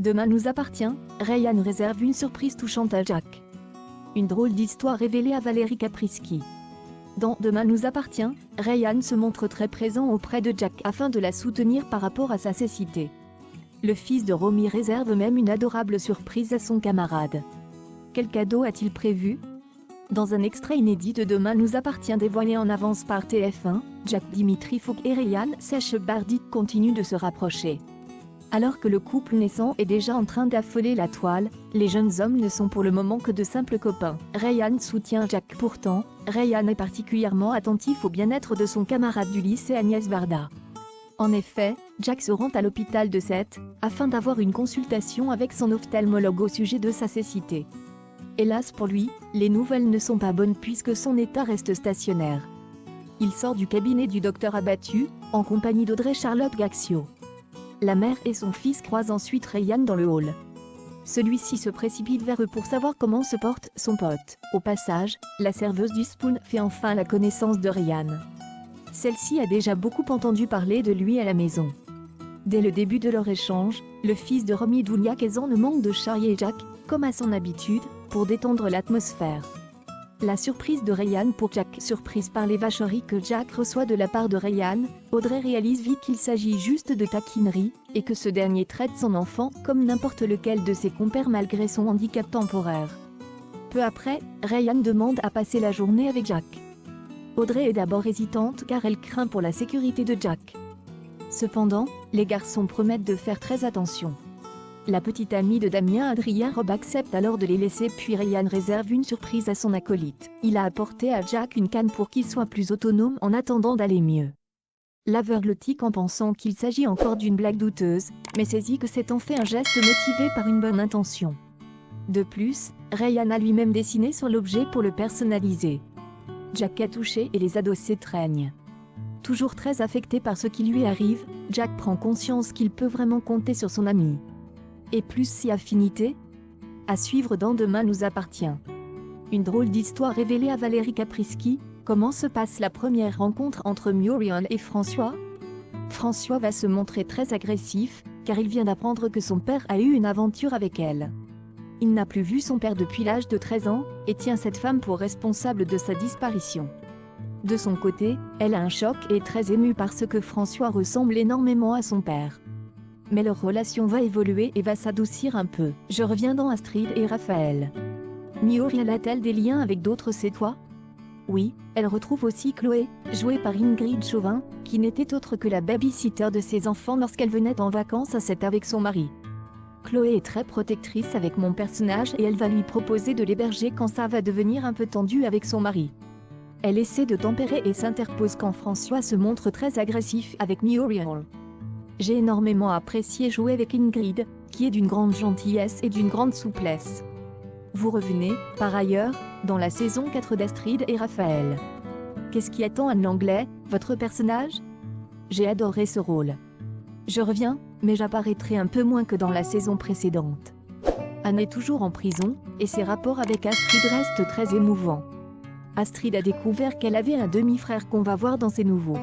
Demain nous appartient, Ryan réserve une surprise touchante à Jack. Une drôle d'histoire révélée à Valérie Caprisky. Dans Demain nous appartient, Ryan se montre très présent auprès de Jack afin de la soutenir par rapport à sa cécité. Le fils de Romy réserve même une adorable surprise à son camarade. Quel cadeau a-t-il prévu? Dans un extrait inédit de Demain nous appartient dévoilé en avance par TF1, Jack Dimitrifouk et Ryan Sech-Bardi continuent de se rapprocher. Alors que le couple naissant est déjà en train d'affoler la toile, les jeunes hommes ne sont pour le moment que de simples copains. Ryan soutient Jack. Pourtant, Ryan est particulièrement attentif au bien-être de son camarade du lycée Agnès Varda. En effet, Jack se rend à l'hôpital de Sète, afin d'avoir une consultation avec son ophtalmologue au sujet de sa cécité. Hélas pour lui, les nouvelles ne sont pas bonnes puisque son état reste stationnaire. Il sort du cabinet du docteur abattu, en compagnie d'Audrey Charlotte Gaxio. La mère et son fils croisent ensuite Ryan dans le hall. Celui-ci se précipite vers eux pour savoir comment se porte son pote. Au passage, la serveuse du Spoon fait enfin la connaissance de Ryan. Celle-ci a déjà beaucoup entendu parler de lui à la maison. Dès le début de leur échange, le fils de Romy Dounia-Kazan ne manque de charrier Jack, comme à son habitude, pour détendre l'atmosphère. La surprise de Ryan pour Jack. Surprise par les vacheries que Jack reçoit de la part de Ryan, Audrey réalise vite qu'il s'agit juste de taquinerie, et que ce dernier traite son enfant comme n'importe lequel de ses compères malgré son handicap temporaire. Peu après, Ryan demande à passer la journée avec Jack. Audrey est d'abord hésitante car elle craint pour la sécurité de Jack. Cependant, les garçons promettent de faire très attention. La petite amie de Damien, Adrien Rob, accepte alors de les laisser puis Ryan réserve une surprise à son acolyte. Il a apporté à Jack une canne pour qu'il soit plus autonome en attendant d'aller mieux. L'aveugle tique en pensant qu'il s'agit encore d'une blague douteuse, mais saisit que c'est en fait un geste motivé par une bonne intention. De plus, Ryan a lui-même dessiné sur l'objet pour le personnaliser. Jack a touché et les ados s'étreignent. Toujours très affecté par ce qui lui arrive, Jack prend conscience qu'il peut vraiment compter sur son ami. Et plus si affinité? À suivre dans Demain nous appartient. Une drôle d'histoire révélée à Valérie Caprisky. Comment se passe la première rencontre entre Muriel et François? François va se montrer très agressif, car il vient d'apprendre que son père a eu une aventure avec elle. Il n'a plus vu son père depuis l'âge de 13 ans, et tient cette femme pour responsable de sa disparition. De son côté, elle a un choc et est très émue parce que François ressemble énormément à son père. Mais leur relation va évoluer et va s'adoucir un peu. Je reviens dans Astrid et Raphaël. Muriel a-t-elle des liens avec d'autres c'est toi? Oui, elle retrouve aussi Chloé, jouée par Ingrid Chauvin, qui n'était autre que la baby-sitter de ses enfants lorsqu'elle venait en vacances à Sète avec son mari. Chloé est très protectrice avec mon personnage et elle va lui proposer de l'héberger quand ça va devenir un peu tendu avec son mari. Elle essaie de tempérer et s'interpose quand François se montre très agressif avec Muriel. J'ai énormément apprécié jouer avec Ingrid, qui est d'une grande gentillesse et d'une grande souplesse. Vous revenez, par ailleurs, dans la saison 4 d'Astrid et Raphaël. Qu'est-ce qui attend Anne Langlais, votre personnage? J'ai adoré ce rôle. Je reviens, mais j'apparaîtrai un peu moins que dans la saison précédente. Anne est toujours en prison, et ses rapports avec Astrid restent très émouvants. Astrid a découvert qu'elle avait un demi-frère qu'on va voir dans ses nouveaux.